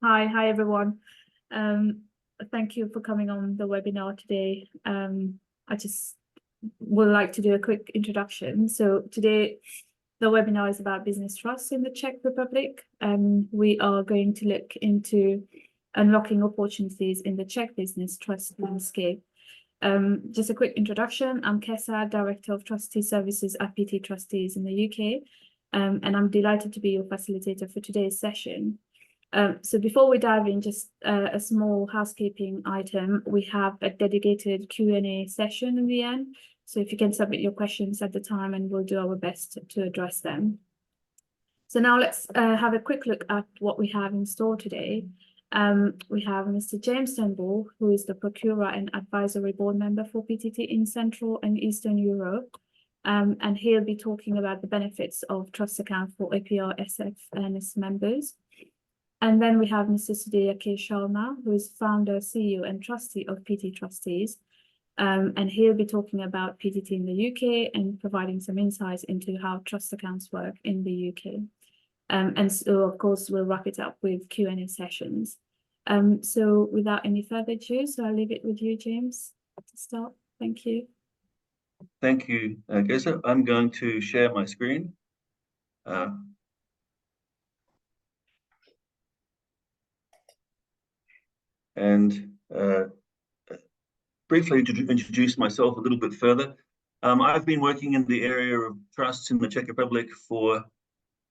Hi everyone. Um, Thank you for coming on the webinar today. I just would like to do a quick introduction. So today, the webinar is about business trust in the Czech Republic, and we are going to look into unlocking opportunities in the Czech business trust landscape. Just a quick introduction. I'm Kesa, Director of Trustee Services at PT Trustees in the UK, and I'm delighted to be your facilitator for today's session. So before we dive in, just a small housekeeping item. We have a dedicated Q&A session in the end. So if you can submit your questions at the time, and we'll do our best to address them. So now let's have a quick look at what we have in store today. We have Mr. James Turnbull, who is the Procurer and Advisory Board Member for PTT in Central and Eastern Europe. And he'll be talking about the benefits of trust account for APRSF and its members. And then we have Mr. Sudhir K. Sharma, who is founder, CEO, and trustee of PT Trustees. And he'll be talking about PTT in the UK and providing some insights into how trust accounts work in the UK. And so, of course, we'll wrap it up with Q&A sessions. So without any further ado, so I'll leave it with you, James, to start. Thank you. Thank you, Gesa. I'm going to share my screen. And briefly introduce myself a little bit further. I've been working in the area of trusts in the Czech Republic for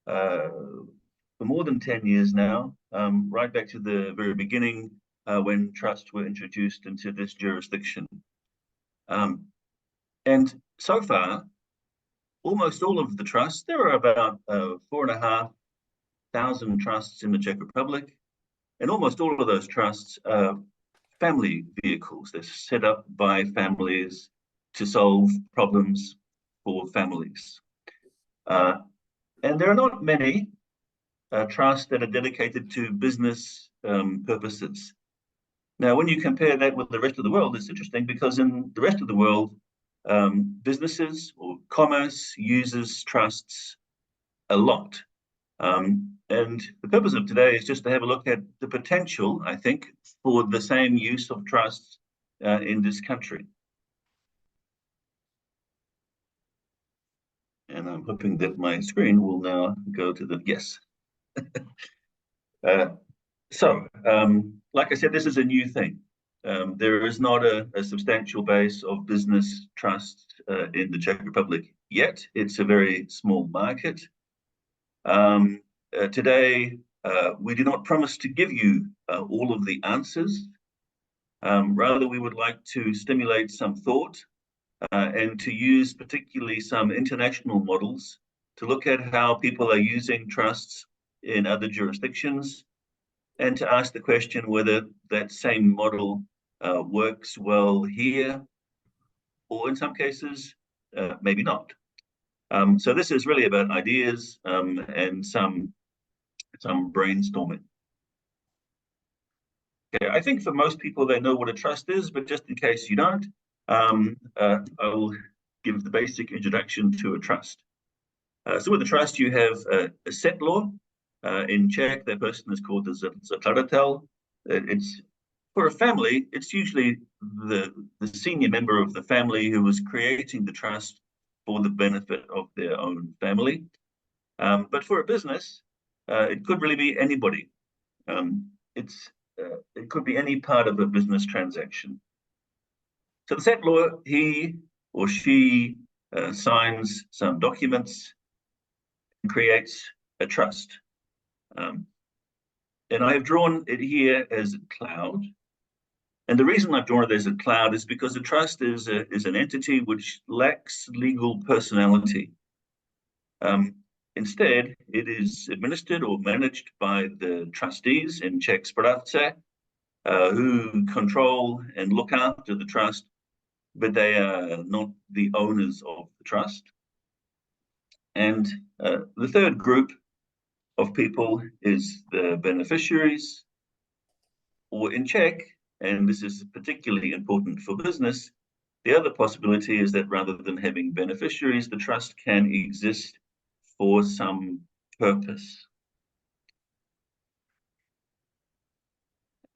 more than 10 years now, right back to the very beginning when trusts were introduced into this jurisdiction. And so far, almost all of the trusts, there are about 4,500 trusts in the Czech Republic, and almost all of those trusts are family vehicles. They're set up by families to solve problems for families. And there are not many trusts that are dedicated to business purposes. Now, when you compare that with the rest of the world, it's interesting because in the rest of the world, businesses or commerce uses trusts a lot. And the purpose of today is just to have a look at the potential, I think, for the same use of trusts in this country. And I'm hoping that my screen will now go to the yes. Like I said, this is a new thing. There is not a substantial base of business trusts in the Czech Republic yet. It's a very small market. Today, we do not promise to give you all of the answers. Rather, we would like to stimulate some thought and to use particularly some international models to look at how people are using trusts in other jurisdictions and to ask the question whether that same model works well here, or in some cases, maybe not. So this is really about ideas and some brainstorming. Okay, I think for most people, they know what a trust is, but just in case you don't, I will give the basic introduction to a trust. So with a trust, you have a settlor. In Czech, that person is called the zakladatel. It's for a family, it's usually the senior member of the family who is creating the trust for the benefit of their own family. But for a business, it could really be anybody. It could be any part of a business transaction. So the settlor, he or she signs some documents and creates a trust. And I have drawn it here as a cloud. And the reason I've drawn it as a cloud is because a trust is an entity which lacks legal personality. Instead, it is administered or managed by the trustees in Czech správce, who control and look after the trust, but they are not the owners of the trust. And the third group of people is the beneficiaries, or in Czech, and this is particularly important for business, the other possibility is that rather than having beneficiaries, the trust can exist for some purpose.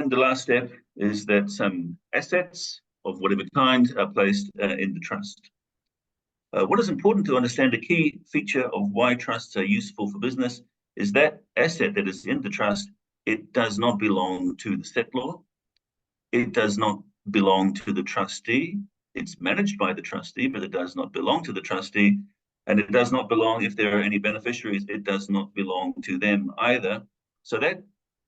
And the last step is that some assets of whatever kind are placed in the trust. What is important to understand, a key feature of why trusts are useful for business is that asset that is in the trust, it does not belong to the settlor. It does not belong to the trustee. It's managed by the trustee, but it does not belong to the trustee. And it does not belong, if there are any beneficiaries, it does not belong to them either. So that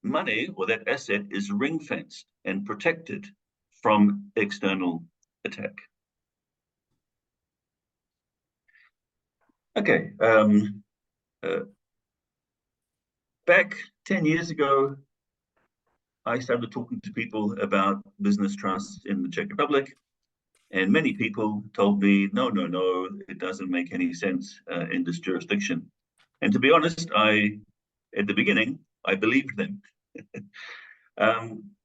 money or that asset is ring-fenced and protected from external attack. Okay, back 10 years ago, I started talking to people about business trusts in the Czech Republic, and many people told me, no, it doesn't make any sense in this jurisdiction. And to be honest, at the beginning, I believed them.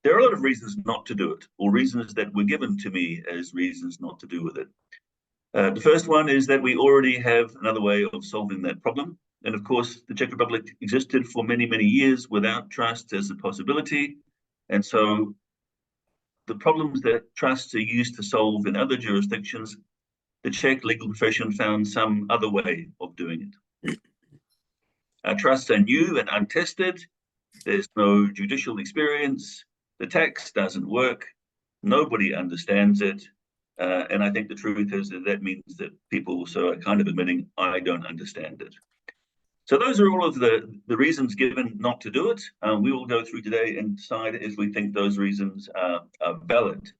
There are a lot of reasons not to do it, or reasons that were given to me as reasons not to do with it. The first one is that we already have another way of solving that problem. And of course, the Czech Republic existed for many, many years without trust as a possibility. And so the problems that trusts are used to solve in other jurisdictions, the Czech legal profession found some other way of doing it. Trusts are new and untested. There's no judicial experience. The tax doesn't work. Nobody understands it. And I think the truth is that means that people also are kind of admitting, I don't understand it. So those are all of the reasons given not to do it. We will go through today and decide if we think those reasons are valid.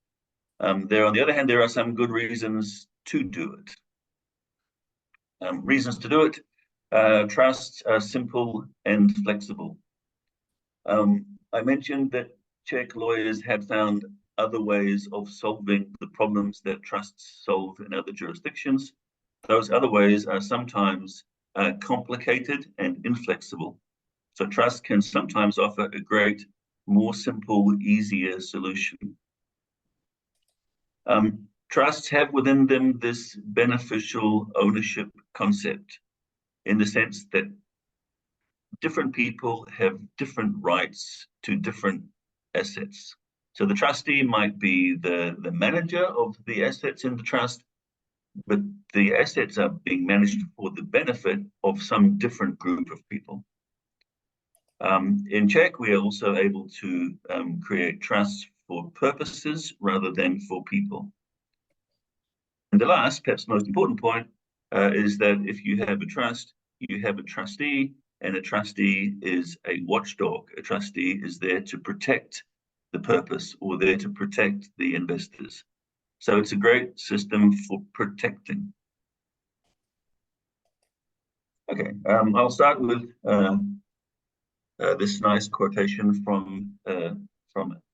On the other hand, there are some good reasons to do it. Reasons to do it: trusts are simple and flexible. I mentioned that Czech lawyers had found other ways of solving the problems that trusts solve in other jurisdictions. Those other ways are sometimes complicated and inflexible. So trust can sometimes offer a great, more simple, easier solution. Trusts have within them this beneficial ownership concept, in the sense that different people have different rights to different assets. So the trustee might be the manager of the assets in the trust, but the assets are being managed for the benefit of some different group of people. In Czech, we are also able to create trusts for purposes rather than for people. And the last, perhaps most important point, is that if you have a trust, you have a trustee, and a trustee is a watchdog. A trustee is there to protect the purpose, or there to protect the investors. So it's a great system for protecting. Okay, I'll start with this nice quotation from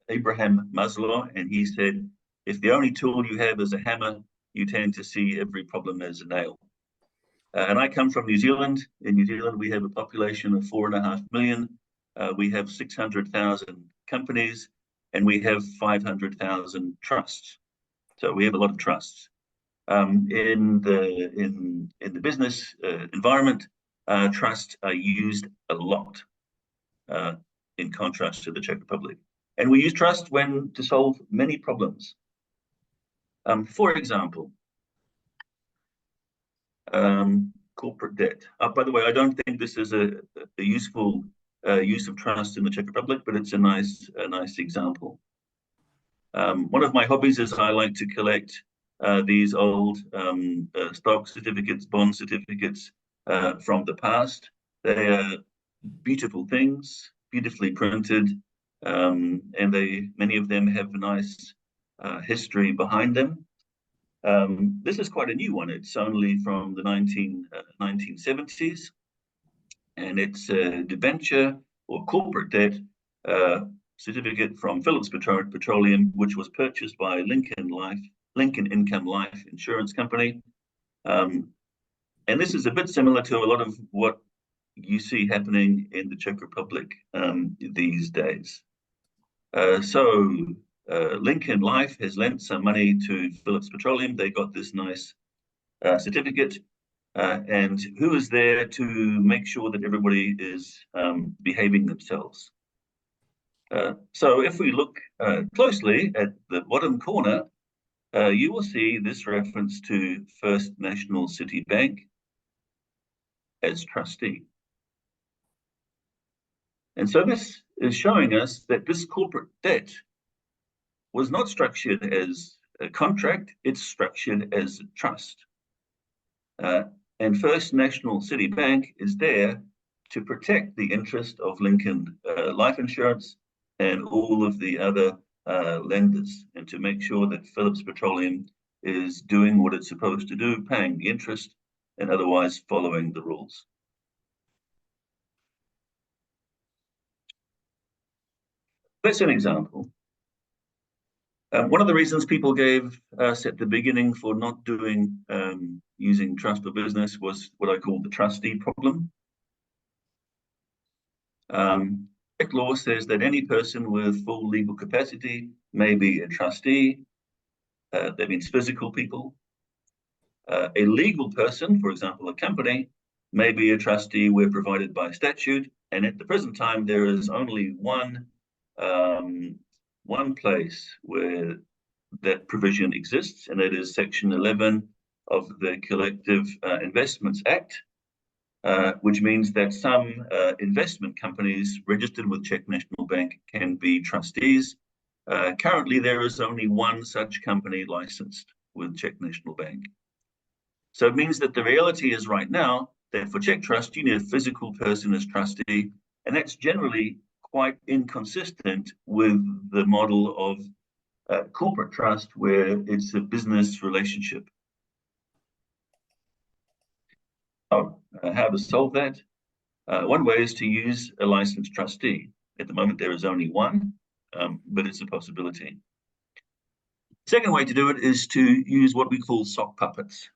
Abraham Maslow, and he said, if the only tool you have is a hammer, you tend to see every problem as a nail. And I come from New Zealand. In New Zealand, we have a population of 4.5 million. We have 600,000 companies, and we have 500,000 trusts. So we have a lot of trusts. In the business environment, trusts are used a lot, in contrast to the Czech Republic. And we use trust to solve many problems. For example, corporate debt. By the way, I don't think this is a useful use of trust in the Czech Republic, but it's a nice example. One of my hobbies is I like to collect these old stock certificates, bond certificates from the past. They are beautiful things, beautifully printed, and many of them have a nice history behind them. This is quite a new one. It's only from the 1970s, and it's a debenture or corporate debt certificate from Phillips Petroleum, which was purchased by Lincoln Income Life Insurance Company. And this is a bit similar to a lot of what you see happening in the Czech Republic these days. Lincoln Life has lent some money to Phillips Petroleum. They got this nice certificate. And who is there to make sure that everybody is behaving themselves? So if we look closely at the bottom corner, you will see this reference to First National City Bank as trustee. And so this is showing us that this corporate debt was not structured as a contract, it's structured as a trust. And First National City Bank is there to protect the interest of Lincoln Life Insurance and all of the other lenders, and to make sure that Phillips Petroleum is doing what it's supposed to do, paying the interest and otherwise following the rules. That's an example. One of the reasons people gave us at the beginning for not doing using trust for business was what I call the trustee problem. Czech law says that any person with full legal capacity may be a trustee. That means physical people. A legal person, for example, a company, may be a trustee where provided by statute. And at the present time, there is only one place where that provision exists, and that is Section 11 of the Collective Investments Act, which means that some investment companies registered with Czech National Bank can be trustees. Currently, there is only one such company licensed with Czech National Bank. So it means that the reality is right now that for Czech Trust, you need a physical person as trustee, and that's generally quite inconsistent with the model of corporate trust, where it's a business relationship. How to solve that? One way is to use a licensed trustee. At the moment, there is only one, but it's a possibility. Second way to do it is to use what we call sock puppets.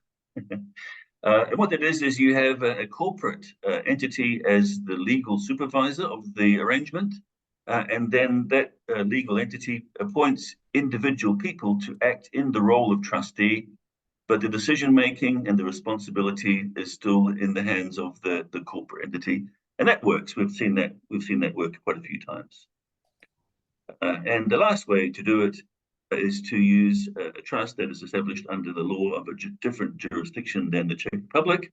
And what that is you have a corporate entity as the legal supervisor of the arrangement, and then that legal entity appoints individual people to act in the role of trustee, but the decision-making and the responsibility is still in the hands of the corporate entity. And that works. We've seen that work quite a few times. And the last way to do it is to use a trust that is established under the law of a different jurisdiction than the Czech Republic.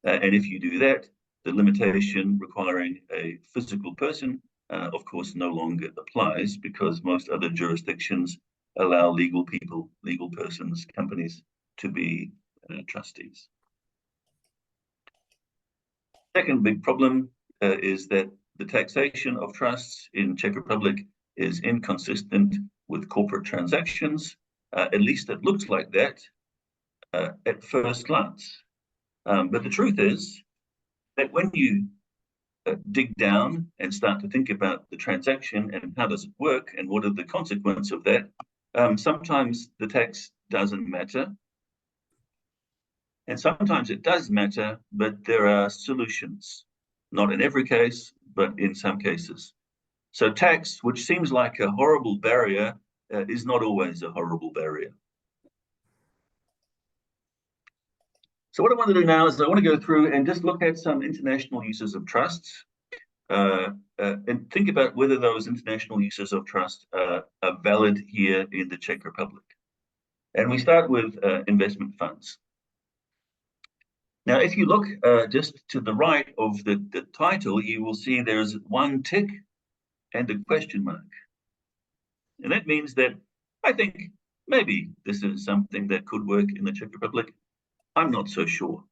And if you do that, the limitation requiring a physical person, of course, no longer applies, because most other jurisdictions allow legal people, legal persons, companies to be trustees. Second big problem is that the taxation of trusts in Czech Republic is inconsistent with corporate transactions. At least it looks like that at first glance. But the truth is that when you dig down and start to think about the transaction and how does it work and what are the consequences of that, sometimes the tax doesn't matter. And sometimes it does matter, but there are solutions. Not in every case, but in some cases. So tax, which seems like a horrible barrier, is not always a horrible barrier. So what I want to do now is I want to go through and just look at some international uses of trusts and think about whether those international uses of trust are valid here in the Czech Republic. And we start with investment funds. Now, if you look just to the right of the title, you will see there's one tick and a question mark. And that means that I think maybe this is something that could work in the Czech Republic. I'm not so sure.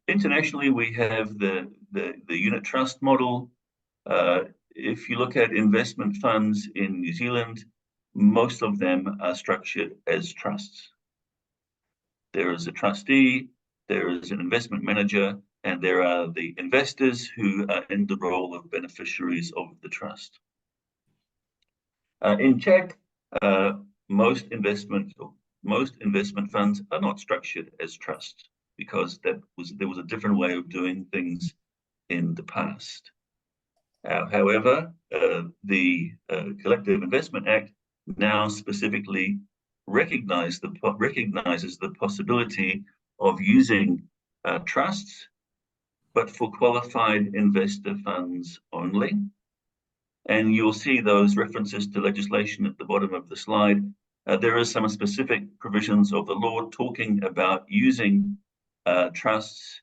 Internationally, we have the unit trust model. If you look at investment funds in New Zealand, most of them are structured as trusts. There is a trustee, there is an investment manager, and there are the investors who are in the role of beneficiaries of the trust. In Czech, most investment funds are not structured as trusts, because there was a different way of doing things in the past. However, the Collective Investment Act now specifically recognizes the possibility of using trusts, but for qualified investor funds only. And you'll see those references to legislation at the bottom of the slide. There is some specific provisions of the law talking about using trusts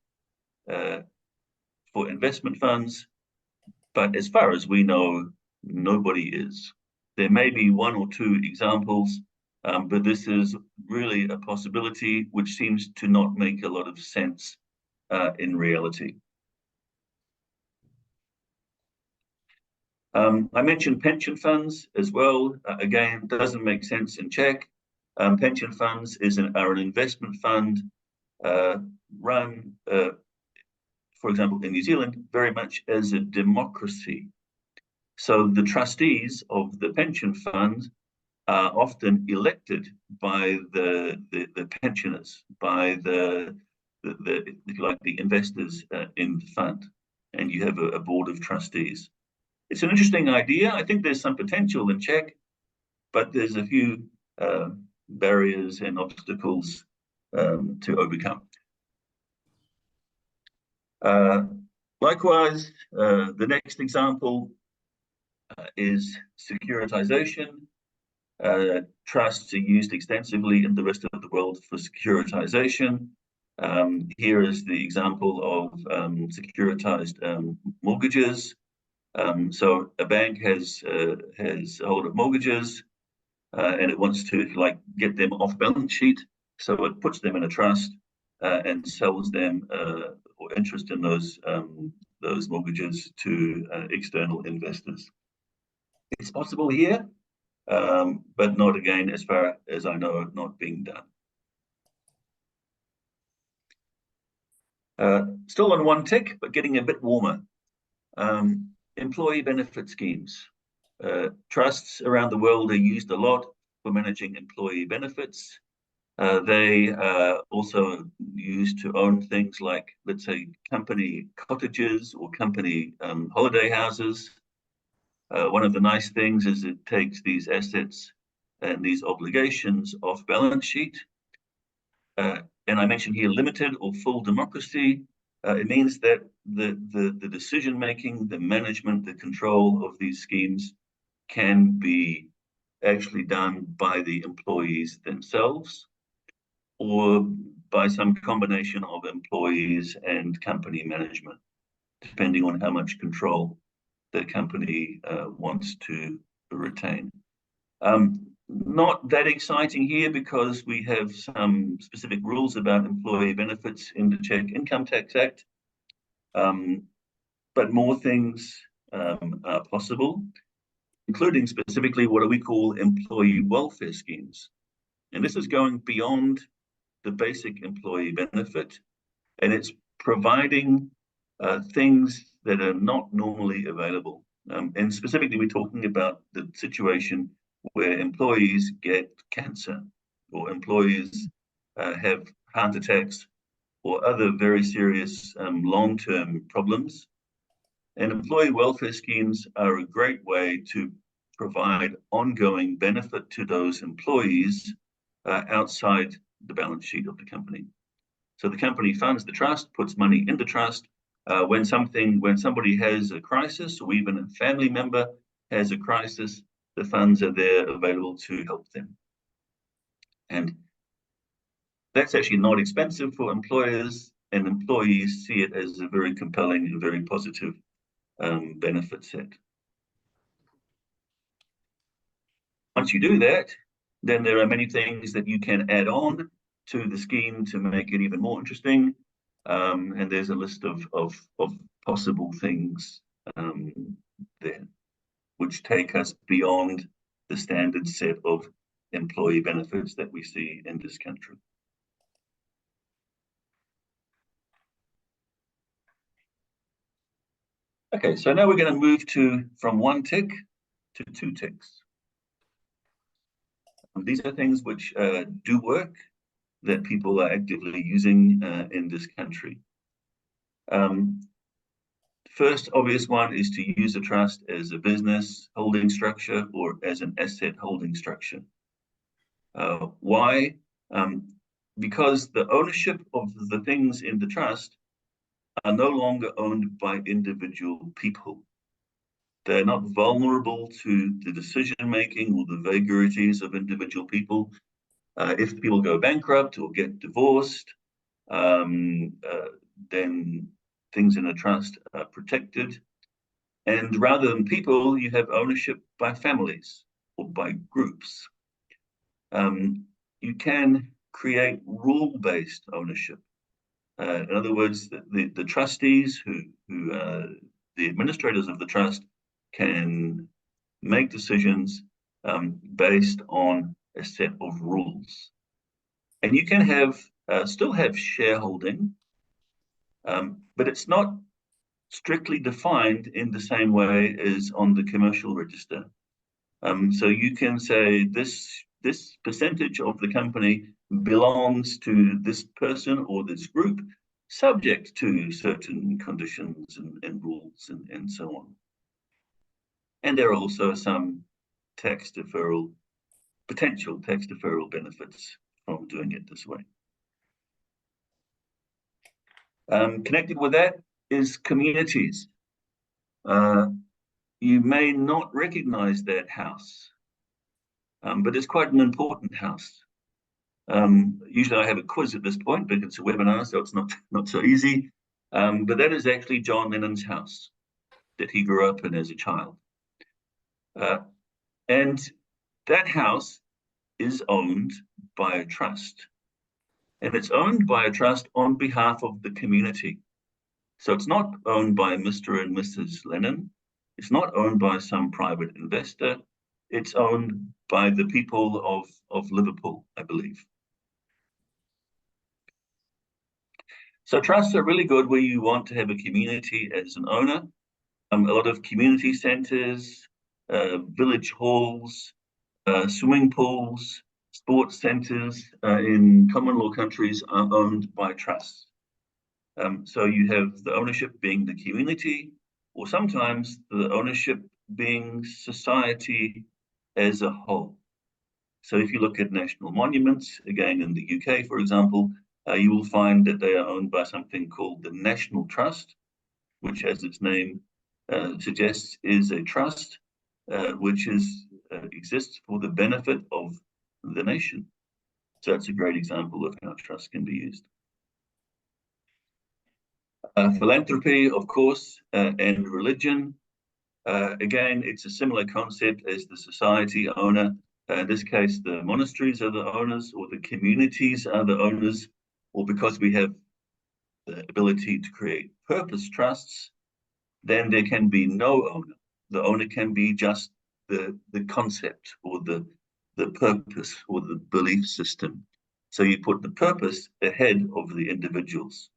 for investment funds, but as far as we know, nobody is. There may be one or two examples, but this is really a possibility which seems to not make a lot of sense in reality. I mentioned pension funds as well. Again, doesn't make sense in Czech. Pension funds are an investment fund run, for example, in New Zealand, very much as a democracy. So the trustees of the pension fund are often elected by the pensioners, by the if you like, the investors in the fund, and you have a board of trustees. It's an interesting idea. I think there's some potential in Czech, but there's a few barriers and obstacles to overcome. Likewise, the next example is securitization. Trusts are used extensively in the rest of the world for securitization. Here is the example of securitized mortgages. So a bank has a hold of mortgages, and it wants to, if you like, get them off balance sheet. So it puts them in a trust and sells them or interest in those mortgages to external investors. It's possible here, but not, again, as far as I know, not being done. Still on one tick, but getting a bit warmer. Employee benefit schemes. Trusts around the world are used a lot for managing employee benefits. They are also used to own things like, let's say, company cottages or company holiday houses. One of the nice things is it takes these assets and these obligations off balance sheet. And I mentioned here limited or full democracy. It means that the decision making, the management, the control of these schemes can be actually done by the employees themselves, or by some combination of employees and company management, depending on how much control the company wants to retain. Not that exciting here because we have some specific rules about employee benefits in the Czech Income Tax Act, but more things are possible, including specifically what we call employee welfare schemes. And this is going beyond the basic employee benefit, and it's providing things that are not normally available. And specifically, we're talking about the situation where employees get cancer, or employees have heart attacks, or other very serious long-term problems. And employee welfare schemes are a great way to provide ongoing benefit to those employees outside the balance sheet of the company. So the company funds the trust, puts money in the trust. When somebody has a crisis, or even a family member has a crisis, the funds are there available to help them. And that's actually not expensive for employers, and employees see it as a very compelling and very positive benefit set. Once you do that, then there are many things that you can add on to the scheme to make it even more interesting. And there's a list of possible things there, which take us beyond the standard set of employee benefits that we see in this country. Okay, so now we're going to move from one tick to two ticks. These are things which do work, that people are actively using in this country. First obvious one is to use a trust as a business holding structure or as an asset holding structure. Why? Because the ownership of the things in the trust are no longer owned by individual people. They're not vulnerable to the decision-making or the vagaries of individual people. If people go bankrupt or get divorced, then things in a trust are protected. And rather than people, you have ownership by families or by groups. You can create rule-based ownership. In other words, the trustees the administrators of the trust can make decisions based on a set of rules. And you can still have shareholding, but it's not strictly defined in the same way as on the commercial register. So you can say this percentage of the company belongs to this person or this group, subject to certain conditions and rules and so on. And there are also some potential tax deferral benefits from doing it this way. Connected with that is communities. You may not recognize that house, but it's quite an important house. Usually I have a quiz at this point, but it's a webinar, so it's not so easy. But that is actually John Lennon's house that he grew up in as a child. And that house is owned by a trust. And it's owned by a trust on behalf of the community. So it's not owned by Mr. and Mrs. Lennon. It's not owned by some private investor. It's owned by the people of Liverpool, I believe. So trusts are really good where you want to have a community as an owner. A lot of community centers, village halls, swimming pools, sports centers in common law countries are owned by trusts. So you have the ownership being the community, or sometimes the ownership being society as a whole. So if you look at national monuments, again in the UK, for example, you will find that they are owned by something called the National Trust, which, as its name suggests, is a trust which exists for the benefit of the nation. So that's a great example of how trust can be used. Philanthropy, of course, and religion. Again, it's a similar concept as the society owner. In this case, the monasteries are the owners, or the communities are the owners, or because we have the ability to create purpose trusts, then there can be no owner. The owner can be just the concept or the purpose or the belief system. So you put the purpose ahead of the individuals.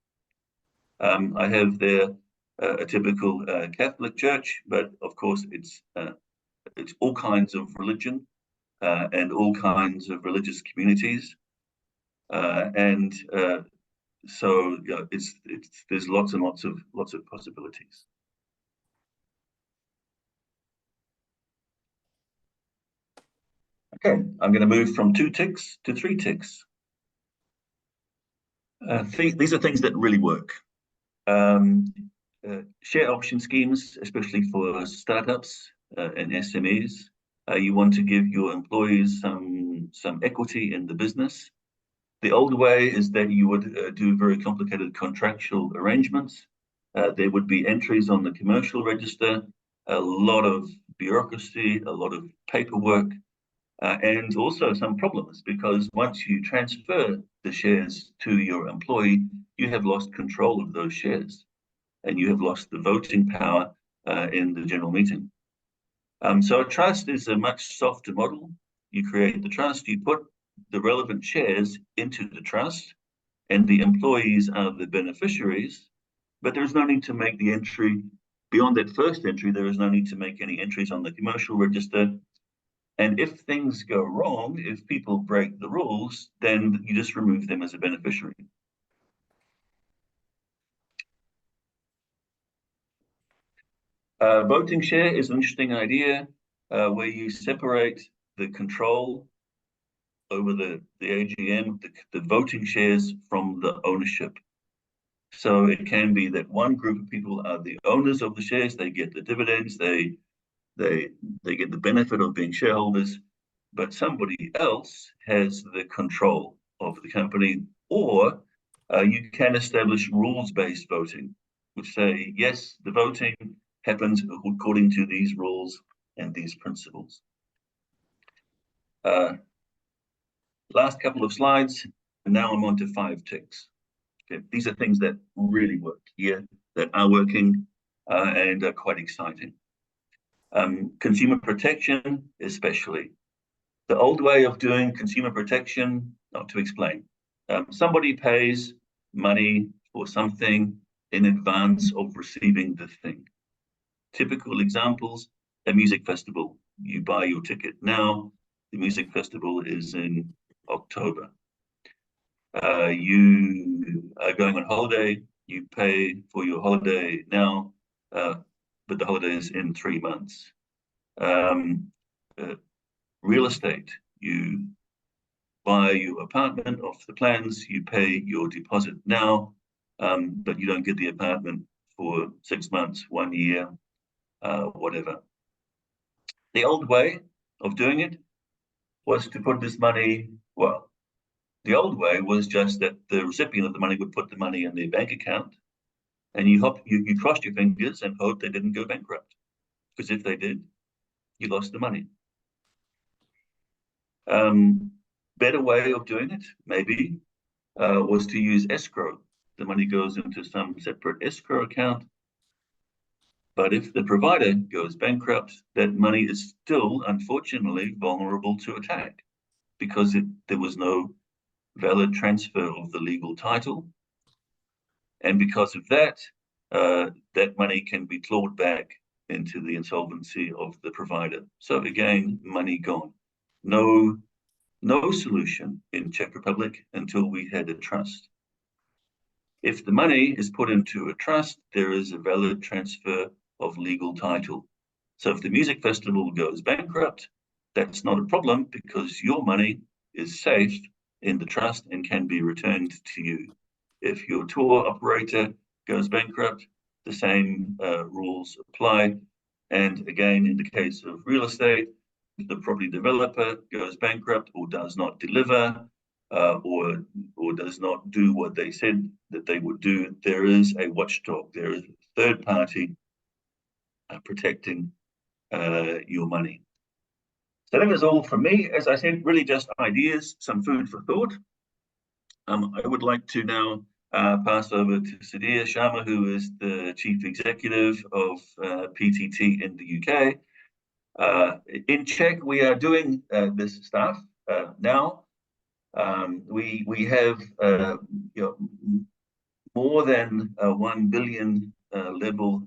I have there a typical Catholic church, but of course it's all kinds of religion and all kinds of religious communities, so there's lots and lots of possibilities. Okay, I'm going to move from 2 ticks to 3 ticks. These are things that really work. Share option schemes, especially for startups and SMEs. You want to give your employees some equity in the business. The old way is that you would do very complicated contractual arrangements. There would be entries on the commercial register, a lot of bureaucracy, a lot of paperwork, and also some problems, because once you transfer the shares to your employee, you have lost control of those shares and you have lost the voting power in the general meeting. So a trust is a much softer model. You create the trust, you put the relevant shares into the trust, and the employees are the beneficiaries, but there's no need to make the entry beyond that first entry. There is no need to make any entries on the commercial register. And if things go wrong, if people break the rules, then you just remove them as a beneficiary. Voting share is an interesting idea where you separate the control over the AGM, the voting shares from the ownership. So it can be that one group of people are the owners of the shares, they get the dividends, they They get the benefit of being shareholders, but somebody else has the control of the company, or you can establish rules-based voting, which say, yes, the voting happens according to these rules and these principles. Last couple of slides, and now I'm on to 5 ticks. Okay, these are things that really work here, that are working and are quite exciting. Consumer protection, especially. The old way of doing consumer protection, not to explain. Somebody pays money for something in advance of receiving the thing. Typical examples, a music festival. You buy your ticket now, the music festival is in October. You are going on holiday, you pay for your holiday now, but the holiday is in 3 months. Real estate, you buy your apartment off the plans, you pay your deposit now, but you don't get the apartment for 6 months, 1 year, whatever. The old way of doing it was to put this money, well, the old way was just that the recipient of the money would put the money in their bank account, and you crossed your fingers and hoped they didn't go bankrupt, because if they did, you lost the money. Better way of doing it, maybe, was to use escrow. The money goes into some separate escrow account, but if the provider goes bankrupt, that money is still, unfortunately, vulnerable to attack, because there was no valid transfer of the legal title. And because of that, that money can be clawed back into the insolvency of the provider. So again, money gone. No solution in Czech Republic until we had a trust. If the money is put into a trust, there is a valid transfer of legal title. So if the music festival goes bankrupt, that's not a problem, because your money is safe in the trust and can be returned to you. If your tour operator goes bankrupt, the same rules apply. And again, in the case of real estate, if the property developer goes bankrupt or does not deliver, or does not do what they said that they would do, there is a watchdog. There is a third party protecting your money. So that was all from me. As I said, really just ideas, some food for thought. I would like to now pass over to Sudhir Sharma, who is the Chief Executive of PTT in the UK. In Czech, we are doing this stuff now. We have more than 1 billion level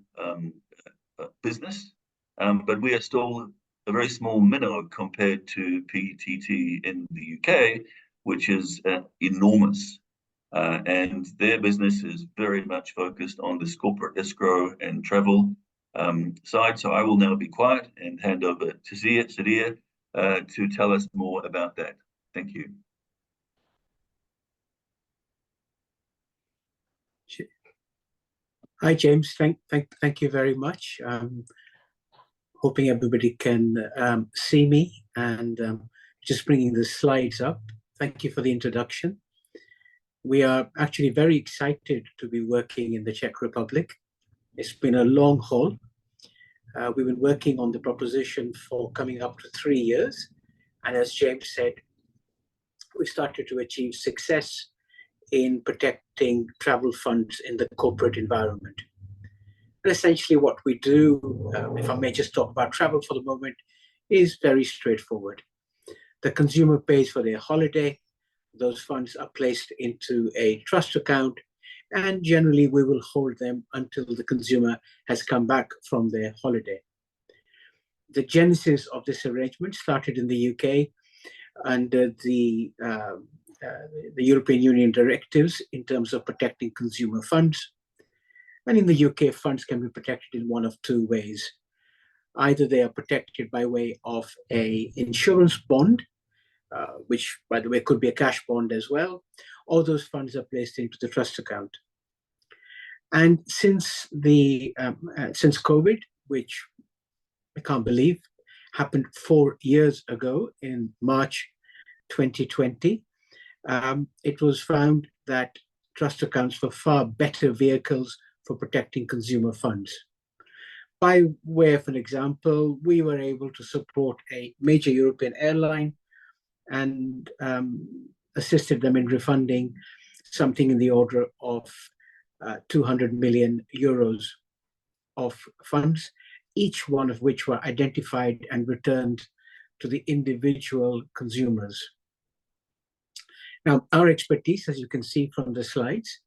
business, but we are still a very small minnow compared to PTT in the UK, which is enormous. And their business is very much focused on this corporate escrow and travel side. So I will now be quiet and hand over to Sudhir to tell us more about that. Thank you. Hi, James. Thank you very much. Hoping everybody can see me, and just bringing the slides up. Thank you for the introduction. We are actually very excited to be working in the Czech Republic. It's been a long haul. We've been working on the proposition for coming up to 3 years. And as James said, we started to achieve success in protecting travel funds in the corporate environment. And essentially what we do, if I may just talk about travel for the moment, is very straightforward. The consumer pays for their holiday. Those funds are placed into a trust account, and generally we will hold them until the consumer has come back from their holiday. The genesis of this arrangement started in the UK under the European Union directives in terms of protecting consumer funds. And in the UK, funds can be protected in one of 2 ways. Either they are protected by way of an insurance bond, which, by the way, could be a cash bond as well, or those funds are placed into the trust account. And since COVID, which I can't believe, happened 4 years ago in March 2020. It was found that trust accounts were far better vehicles for protecting consumer funds. By way of an example, we were able to support a major European airline and assisted them in refunding something in the order of 200 million euros of funds, each one of which were identified and returned to the individual consumers. Now, our expertise, as you can see from the slides,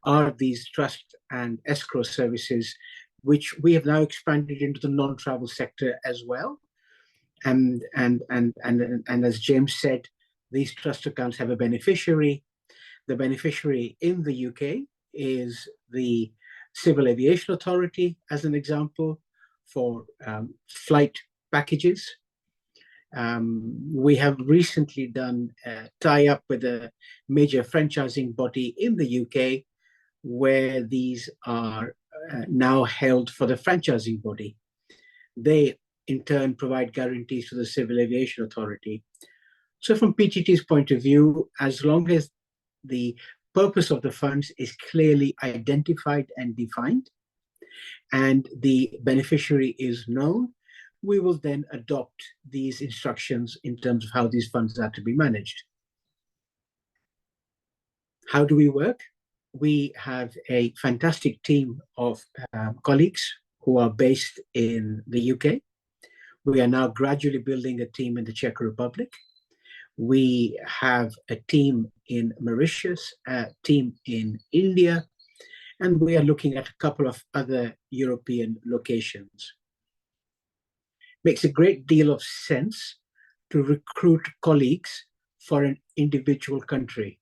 are these trust and escrow services, which we have now expanded into the non-travel sector as well. And as James said, these trust accounts have a beneficiary. The beneficiary in the UK is the Civil Aviation Authority, as an example, for flight packages. We have recently done a tie-up with a major franchising body in the UK, where these are now held for the franchising body. They, in turn, provide guarantees to the Civil Aviation Authority. So from PTT's point of view, as long as the purpose of the funds is clearly identified and defined, and the beneficiary is known, we will then adopt these instructions in terms of how these funds are to be managed. How do we work? We have a fantastic team of colleagues who are based in the UK. We are now gradually building a team in the Czech Republic. We have a team in Mauritius, a team in India, and we are looking at a couple of other European locations. Makes a great deal of sense to recruit colleagues for an individual country.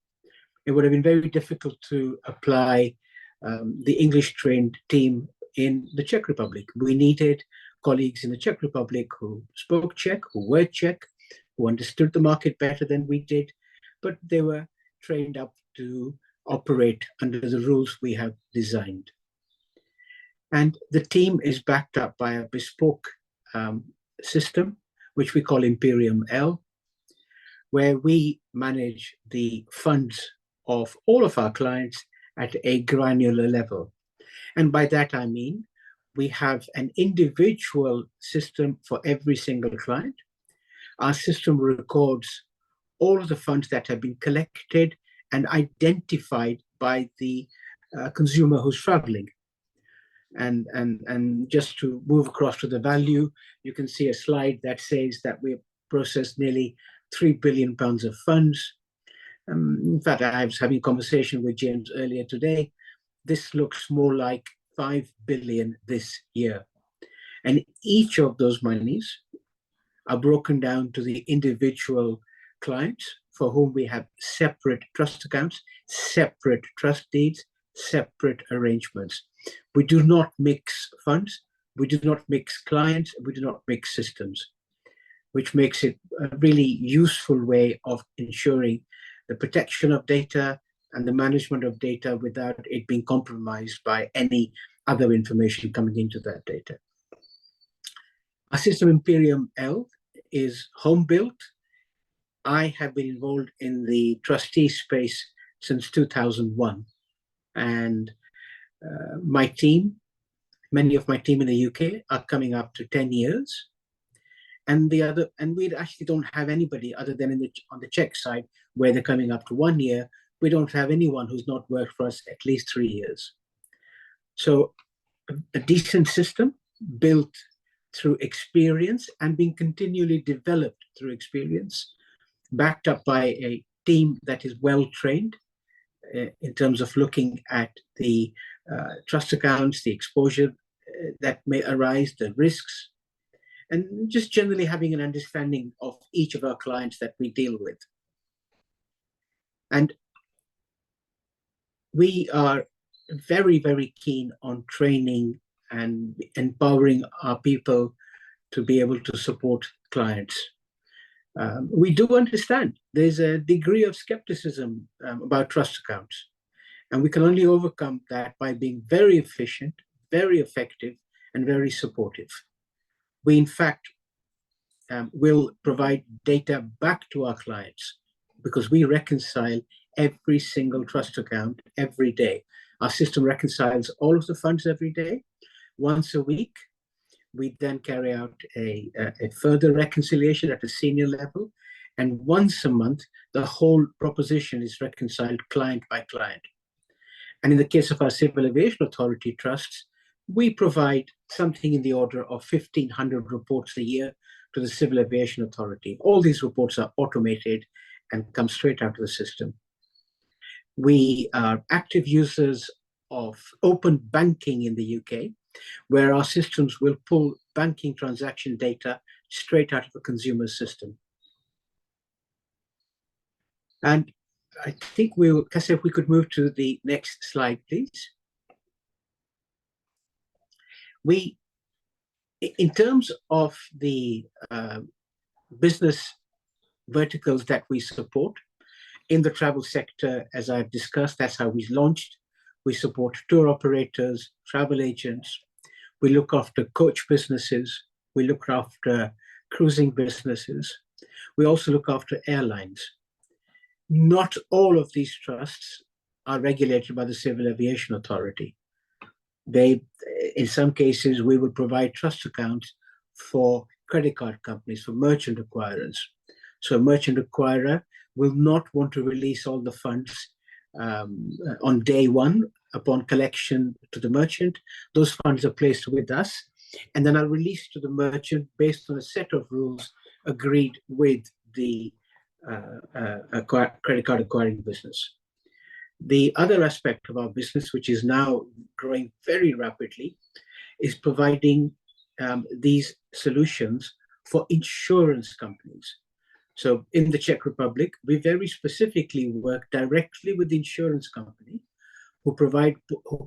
It would have been very difficult to apply the English-trained team in the Czech Republic. We needed colleagues in the Czech Republic who spoke Czech, who were Czech, who understood the market better than we did, but they were trained up to operate under the rules we have designed. And the team is backed up by a bespoke system, which we call Imperium L, where we manage the funds of all of our clients at a granular level. And by that I mean, we have an individual system for every single client. Our system records all of the funds that have been collected and identified by the consumer who's traveling. And just to move across to the value, you can see a slide that says that we processed nearly £3 billion of funds. In fact, I was having a conversation with James earlier today. This looks more like 5 billion this year. And each of those monies are broken down to the individual clients for whom we have separate trust accounts, separate trust deeds, separate arrangements. We do not mix funds, we do not mix clients, we do not mix systems, which makes it a really useful way of ensuring the protection of data and the management of data without it being compromised by any other information coming into that data. Our system Imperium L is home-built. I have been involved in the trustee space since 2001. And my team, many of my team in the UK are coming up to 10 years. And we actually don't have anybody other than on the Czech side, where they're coming up to 1 year. We don't have anyone who's not worked for us at least 3 years. So a decent system built through experience and being continually developed through experience, backed up by a team that is well trained in terms of looking at the trust accounts, the exposure that may arise, the risks, and just generally having an understanding of each of our clients that we deal with. And we are very, very keen on training and empowering our people to be able to support clients. We do understand there's a degree of skepticism about trust accounts, and we can only overcome that by being very efficient, very effective, and very supportive. We, in fact, will provide data back to our clients because we reconcile every single trust account every day. Our system reconciles all of the funds every day. Once a week, we then carry out a further reconciliation at a senior level. And once a month, the whole proposition is reconciled client by client. And in the case of our Civil Aviation Authority trusts, we provide something in the order of 1,500 reports a year to the Civil Aviation Authority. All these reports are automated and come straight out of the system. We are active users of open banking in the UK, where our systems will pull banking transaction data straight out of the consumer system. And I think Kasia, if we could move to the next slide, please. In terms of the business verticals that we support, in the travel sector, as I've discussed, that's how we launched. We support tour operators, travel agents. We look after coach businesses. We look after cruising businesses. We also look after airlines. Not all of these trusts are regulated by the Civil Aviation Authority. In some cases, we will provide trust accounts for credit card companies, for merchant acquirers. So a merchant acquirer will not want to release all the funds on day one upon collection to the merchant. Those funds are placed with us and then are released to the merchant based on a set of rules agreed with the credit card acquiring business. The other aspect of our business, which is now growing very rapidly, is providing these solutions for insurance companies. So in the Czech Republic, we very specifically work directly with the insurance company who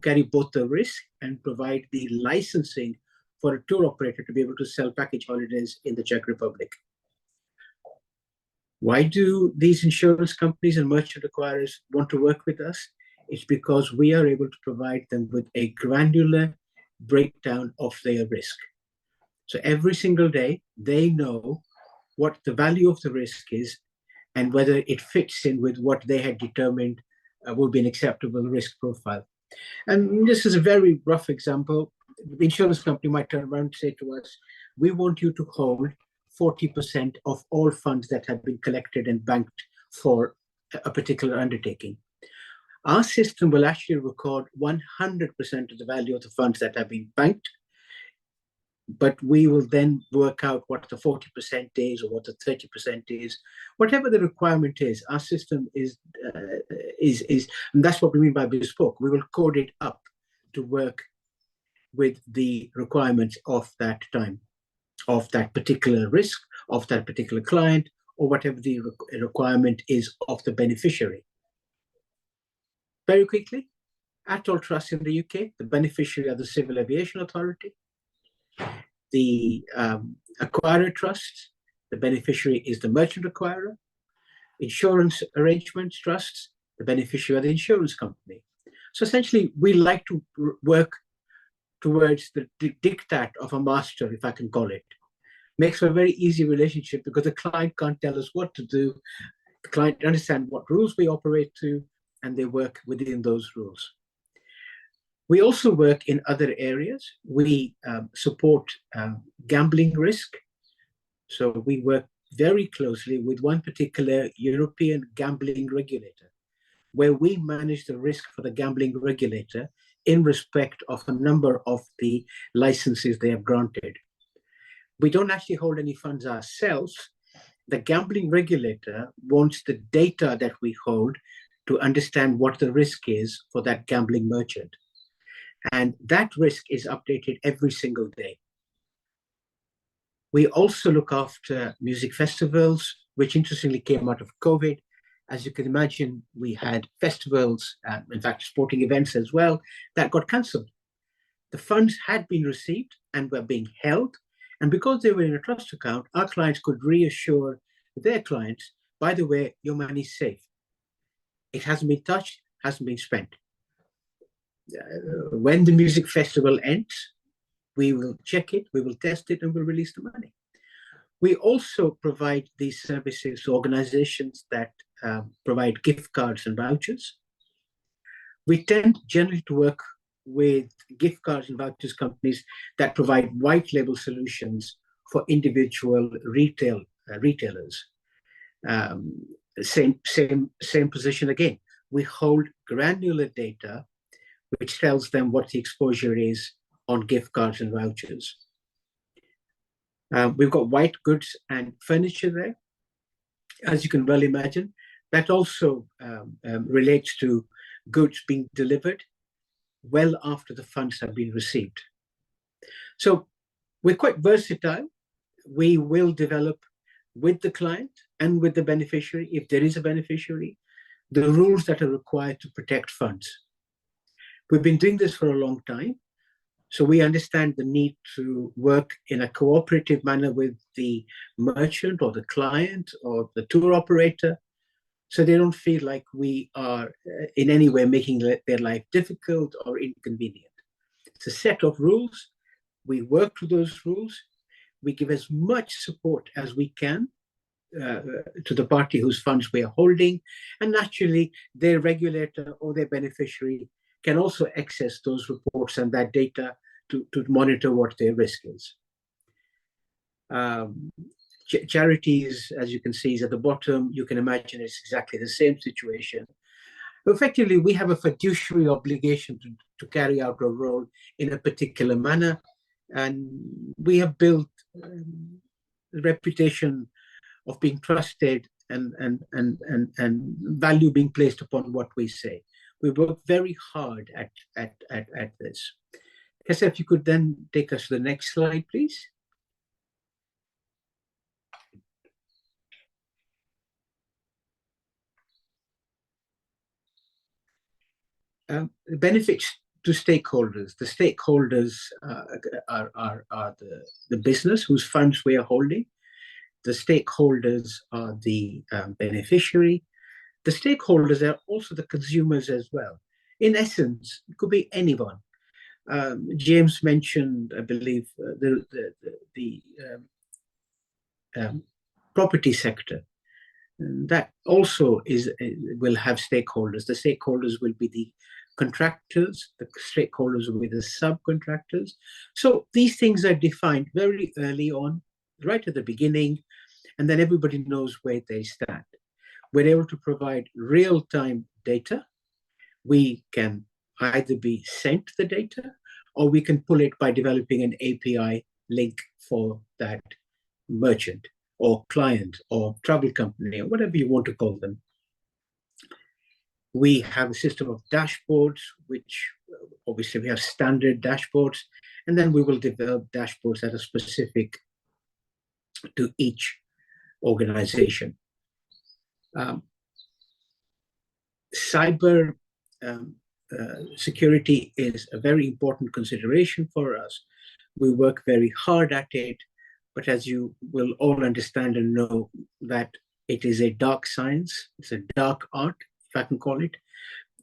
carry both the risk and provide the licensing for a tour operator to be able to sell package holidays in the Czech Republic. Why do these insurance companies and merchant acquirers want to work with us? It's because we are able to provide them with a granular breakdown of their risk. So every single day, they know what the value of the risk is and whether it fits in with what they had determined will be an acceptable risk profile. And this is a very rough example. The insurance company might turn around and say to us, we want you to hold 40% of all funds that have been collected and banked for a particular undertaking. Our system will actually record 100% of the value of the funds that have been banked, but we will then work out what the 40% is or what the 30% is, whatever the requirement is. Our system is, and that's what we mean by bespoke. We will code it up to work with the requirements of that time, of that particular risk, of that particular client, or whatever the requirement is of the beneficiary. Very quickly, Atoll Trust in the UK, the beneficiary of the Civil Aviation Authority. The acquirer trust, the beneficiary is the merchant acquirer. Insurance arrangements trusts, the beneficiary of the insurance company. So essentially, we like to work towards the diktat of a master, if I can call it. Makes for a very easy relationship because the client can't tell us what to do. The client understands what rules we operate to, and they work within those rules. We also work in other areas. We support gambling risk. So we work very closely with one particular European gambling regulator, where we manage the risk for the gambling regulator in respect of a number of the licenses they have granted. We don't actually hold any funds ourselves. The gambling regulator wants the data that we hold to understand what the risk is for that gambling merchant. And that risk is updated every single day. We also look after music festivals, which interestingly came out of COVID. As you can imagine, we had festivals, in fact, sporting events as well, that got cancelled. The funds had been received and were being held. And because they were in a trust account, our clients could reassure their clients, by the way, your money is safe. It hasn't been touched, hasn't been spent. When the music festival ends, we will check it, we will test it, and we'll release the money. We also provide these services to organizations that provide gift cards and vouchers. We tend generally to work with gift cards and vouchers companies that provide white label solutions for individual retailers. Same position again. We hold granular data which tells them what the exposure is on gift cards and vouchers. We've got white goods and furniture there, as you can well imagine. That also relates to goods being delivered well after the funds have been received. So we're quite versatile. We will develop with the client and with the beneficiary, if there is a beneficiary, the rules that are required to protect funds. We've been doing this for a long time, so we understand the need to work in a cooperative manner with the merchant or the client or the tour operator, so they don't feel like we are in any way making their life difficult or inconvenient. It's a set of rules. We work to those rules. We give as much support as we can to the party whose funds we are holding, and naturally their regulator or their beneficiary can also access those reports and that data to monitor what their risk is. Charities, as you can see, is at the bottom. You can imagine it's exactly the same situation. Effectively, we have a fiduciary obligation to carry out a role in a particular manner, and we have built a reputation of being trusted and value being placed upon what we say. We work very hard at this. Tessa, if you could then take us to the next slide, please. Benefits to stakeholders. The stakeholders are the business whose funds we are holding. The stakeholders are the beneficiary. The stakeholders are also the consumers as well. In essence, it could be anyone. James mentioned, I believe, the property sector. That also will have stakeholders. The stakeholders will be the contractors, the stakeholders will be the subcontractors. So these things are defined very early on, right at the beginning, and then everybody knows where they stand. We're able to provide real-time data. We can either be sent the data, or we can pull it by developing an API link for that merchant or client or travel company or whatever you want to call them. We have a system of dashboards, which obviously we have standard dashboards, and then we will develop dashboards that are specific to each organization. Cyber security is a very important consideration for us. We work very hard at it, but as you will all understand and know, that it is a dark science, it's a dark art, if I can call it,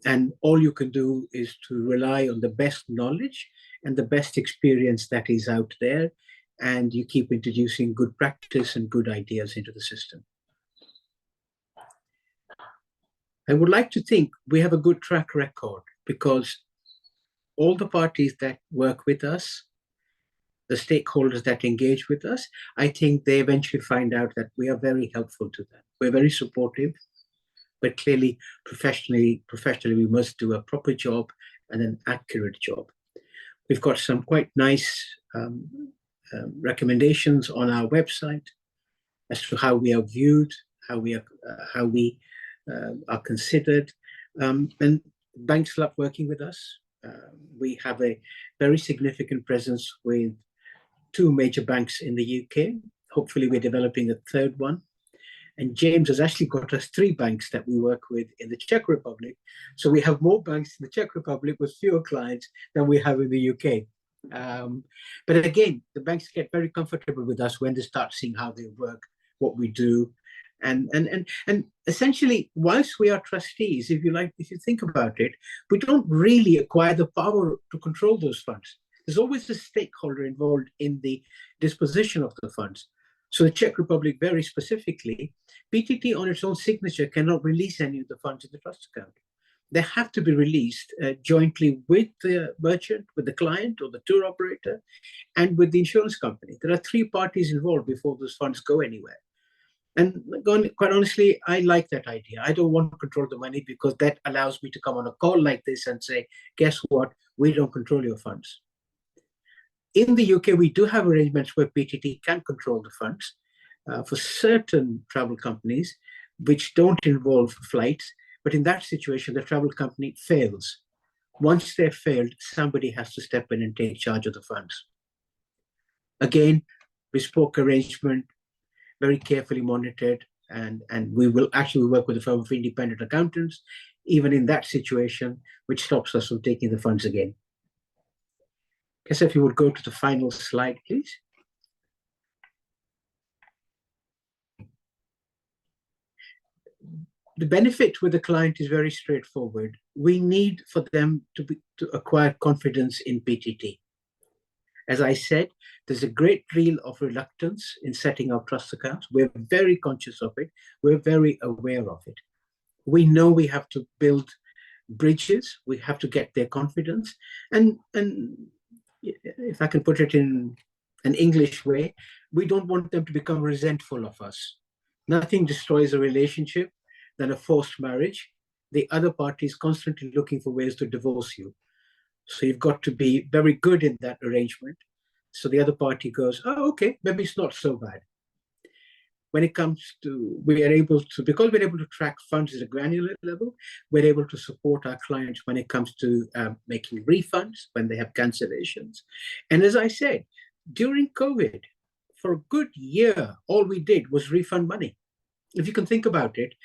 and all you can do is to rely on the best knowledge and the best experience that is out there, and you keep introducing good practice and good ideas into the system. I would like to think we have a good track record, because all the parties that work with us, the stakeholders that engage with us, I think they eventually find out that we are very helpful to them. We're very supportive, but clearly, professionally, we must do a proper job and an accurate job. We've got some quite nice recommendations on our website as to how we are viewed, how we are considered, and banks love working with us. We have a very significant presence with 2 major banks in the UK. Hopefully we're developing a 3rd one. And James has actually got us 3 banks that we work with in the Czech Republic. So we have more banks in the Czech Republic with fewer clients than we have in the UK. But again, the banks get very comfortable with us when they start seeing how they work, what we do. And essentially, whilst we are trustees, if you think about it, we don't really acquire the power to control those funds. there's always a stakeholder involved in the disposition of the funds. So the Czech Republic, very specifically, PTT on its own signature cannot release any of the funds in the trust account. They have to be released jointly with the merchant, with the client or the tour operator, and with the insurance company. There are 3 parties involved before those funds go anywhere. And quite honestly, I like that idea. I don't want to control the money because that allows me to come on a call like this and say, guess what? We don't control your funds. In the UK, we do have arrangements where PTT can control the funds for certain travel companies, which don't involve flights. But in that situation, the travel company fails. Once they've failed, somebody has to step in and take charge of the funds. Again, bespoke arrangement, very carefully monitored, and we will actually work with a firm of independent accountants, even in that situation, which stops us from taking the funds again. Guess if you would go to the final slide, please. The benefit with the client is very straightforward. We need for them to acquire confidence in PTT. As I said, there's a great deal of reluctance in setting up trust accounts. We're very conscious of it. We're very aware of it. We know we have to build bridges. We have to get their confidence. And if I can put it in an English way, we don't want them to become resentful of us. Nothing destroys a relationship than a forced marriage. The other party is constantly looking for ways to divorce you. So you've got to be very good in that arrangement. So the other party goes, oh, okay, maybe it's not so bad. When it comes to, because we're able to track funds at a granular level, we're able to support our clients when it comes to making refunds, when they have cancellations. And as I said, during COVID, for a good year, all we did was refund money. If you can think about it,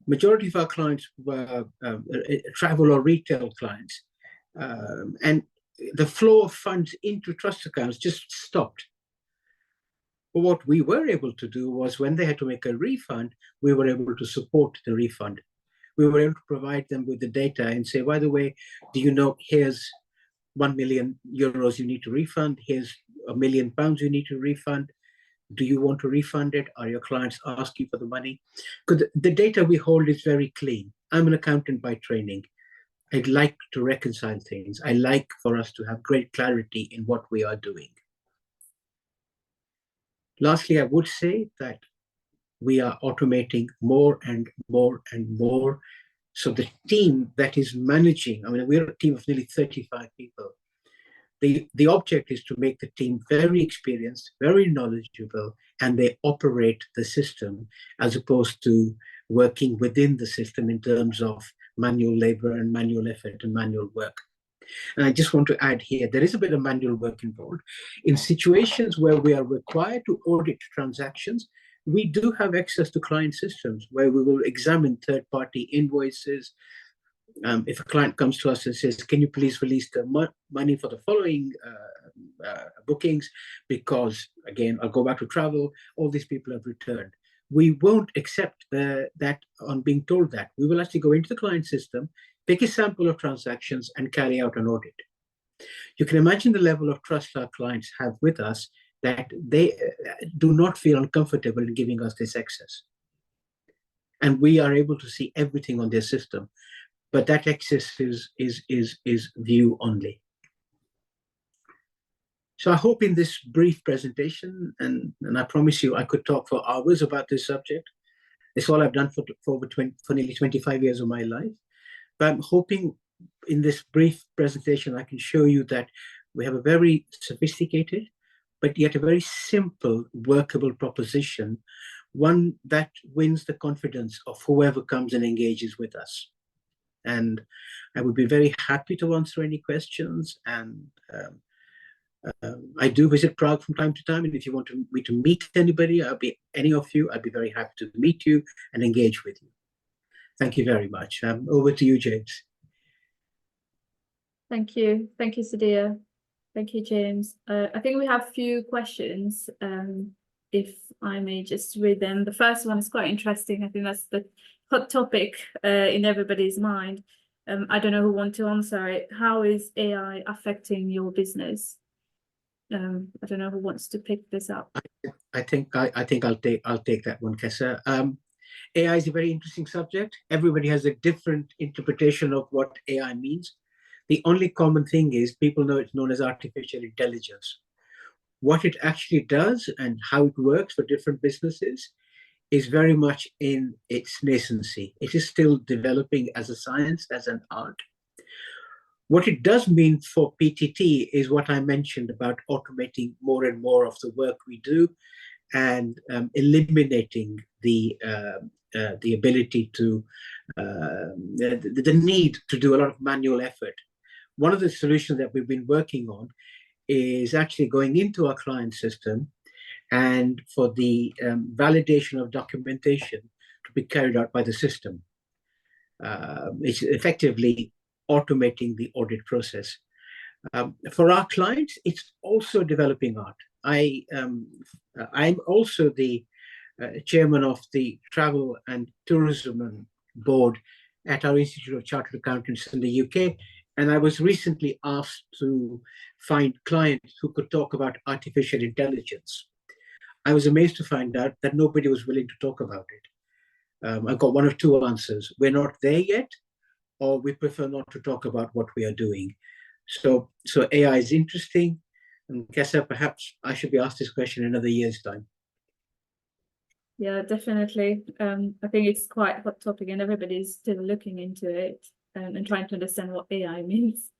majority of our clients were travel or retail clients. And the flow of funds into trust accounts just stopped. But what we were able to do was when they had to make a refund, we were able to support the refund. We were able to provide them with the data and say, by the way, do you know, here's 1 million euros you need to refund. Here's £1 million you need to refund. Do you want to refund it? Are your clients asking for the money? Because the data we hold is very clean. I'm an accountant by training. I'd like to reconcile things. I like for us to have great clarity in what we are doing. Lastly, I would say that we are automating more and more and more. So the team that is managing, I mean, we're a team of nearly 35 people. The object is to make the team very experienced, very knowledgeable, and they operate the system as opposed to working within the system in terms of manual labor and manual effort and manual work. And I just want to add here, there is a bit of manual work involved. In situations where we are required to audit transactions, we do have access to client systems where we will examine third-party invoices. If a client comes to us and says, can you please release the money for the following bookings? Because, again, I'll go back to travel, all these people have returned. We won't accept that on being told that. We will actually go into the client system, pick a sample of transactions, and carry out an audit. You can imagine the level of trust our clients have with us that they do not feel uncomfortable in giving us this access. And we are able to see everything on their system. But that access is view only. So I hope in this brief presentation, and I promise you I could talk for hours about this subject. It's all I've done for nearly 25 years of my life. But I'm hoping in this brief presentation I can show you that we have a very sophisticated, but yet a very simple, workable proposition, one that wins the confidence of whoever comes and engages with us. And I would be very happy to answer any questions. And I do visit Prague from time to time. And if you want me to meet anybody, any of you, I'd be very happy to meet you and engage with you. Thank you very much. Over to you, James. Thank you. Thank you, Sadia. Thank you, James. I think we have a few questions, if I may just read them. The first one is quite interesting. I think that's the hot topic in everybody's mind. I don't know who wants to answer it. How is AI affecting your business? I don't know who wants to pick this up. I think I'll take that one, Kessa. AI is a very interesting subject. Everybody has a different interpretation of what AI means. The only common thing is people know it's known as artificial intelligence. What it actually does and how it works for different businesses is very much in its nascency. It is still developing as a science, as an art. What it does mean for PTT is what I mentioned about automating more and more of the work we do and eliminating the ability to, the need to do a lot of manual effort. One of the solutions that we've been working on is actually going into our client system and for the validation of documentation to be carried out by the system. It's effectively automating the audit process. For our clients, it's also developing art. I'm also the chairman of the Travel and Tourism Board at our Institute of Chartered Accountants in the UK. And I was recently asked to find clients who could talk about artificial intelligence. I was amazed to find out that nobody was willing to talk about it. I got one of two answers. We're not there yet, or we prefer not to talk about what we are doing. So AI is interesting. And Kessa, perhaps I should be asked this question in another year's time. Yeah, definitely. I think it's quite a hot topic and everybody's still looking into it and trying to understand what AI means.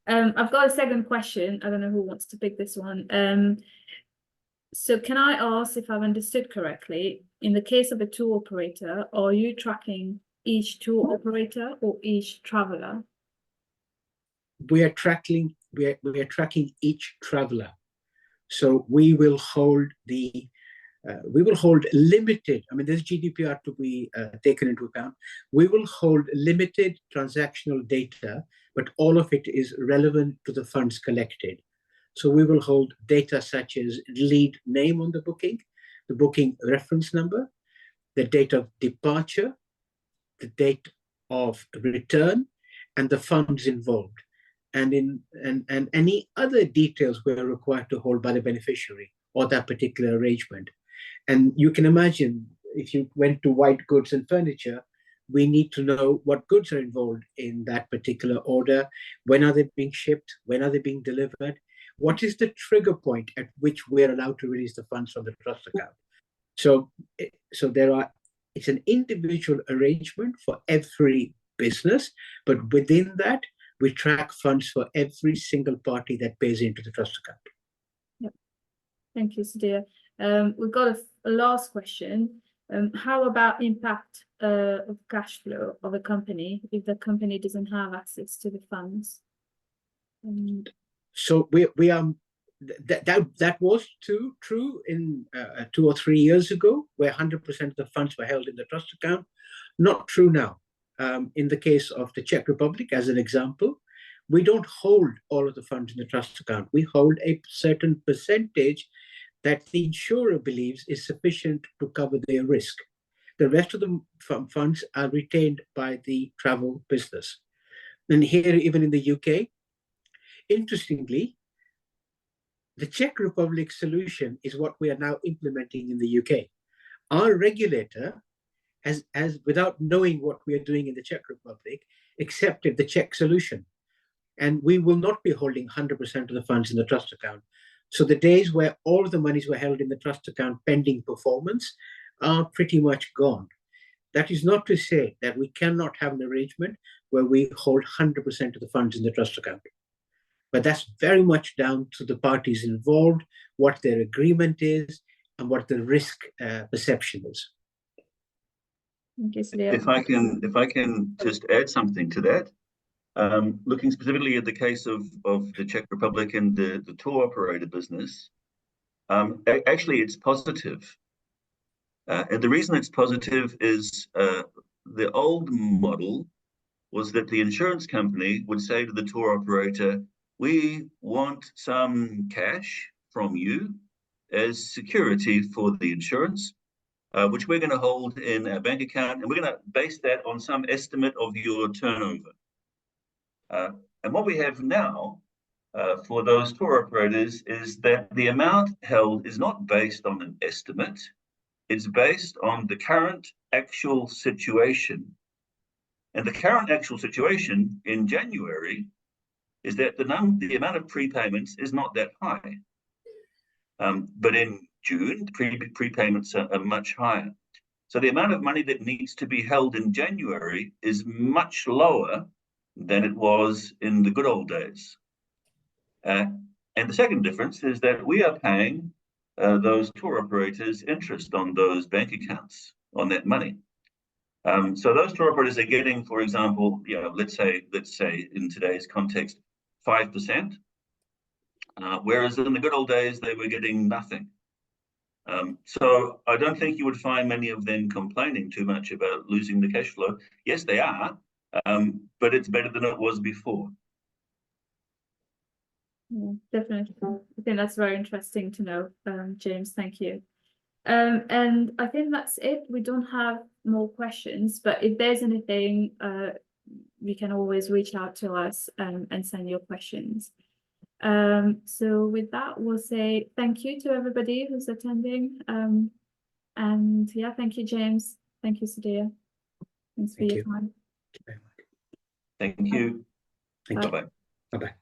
I've got a second question. I don't know who wants to pick this one. So can I ask if I've understood correctly, in the case of a tour operator, are you tracking each tour operator or each traveler? We are tracking each traveler. So we will hold limited, I mean, there's GDPR to be taken into account. We will hold limited transactional data, but all of it is relevant to the funds collected. So we will hold data such as lead name on the booking reference number, the date of departure, the date of return, and the funds involved. And any other details we're required to hold by the beneficiary or that particular arrangement. And you can imagine if you went to white goods and furniture, we need to know what goods are involved in that particular order. When are they being shipped? When are they being delivered? What is the trigger point at which we're allowed to release the funds from the trust account? So it's an individual arrangement for every business, but within that, we track funds for every single party that pays into the trust account. Yep. Thank you, Sudhir. We've got a last question. How about impact of cash flow of a company if the company doesn't have access to the funds? So we are that was true in 2 or 3 years ago, where 100% of the funds were held in the trust account. Not true now. In the case of the Czech Republic, as an example, we don't hold all of the funds in the trust account. We hold a certain percentage that the insurer believes is sufficient to cover their risk. The rest of the funds are retained by the travel business. And here, even in the UK, interestingly, the Czech Republic solution is what we are now implementing in the UK. Our regulator has, without knowing what we are doing in the Czech Republic, accepted the Czech solution. And we will not be holding 100% of the funds in the trust account. So the days where all of the monies were held in the trust account pending performance are pretty much gone. That is not to say that we cannot have an arrangement where we hold 100% of the funds in the trust account. But that's very much down to the parties involved, what their agreement is, and what the risk perception is. If I can just add something to that, looking specifically at the case of the Czech Republic and the tour operator business, actually it's positive. And the reason it's positive is the old model was that the insurance company would say to the tour operator, we want some cash from you as security for the insurance, which we're going to hold in our bank account, and we're going to base that on some estimate of your turnover. And what we have now for those tour operators is that the amount held is not based on an estimate. It's based on the current actual situation. And the current actual situation in January is that the amount of prepayments is not that high. But in June, prepayments are much higher. So the amount of money that needs to be held in January is much lower than it was in the good old days. And the second difference is that we are paying those tour operators interest on those bank accounts, on that money. So those tour operators are getting, for example, let's say in today's context, 5%, whereas in the good old days they were getting nothing. So I don't think you would find many of them complaining too much about losing the cash flow. Yes, they are, but it's better than it was before. Yeah, definitely. I think that's very interesting to know, James. Thank you. And I think that's it. We don't have more questions, but if there's anything, you can always reach out to us and send your questions. So with that, we'll say thank you to everybody who's attending. And yeah, thank you, James. Thank you, Sadia. Thanks for your time. Thank you. Thank you. Bye-bye. Bye-bye.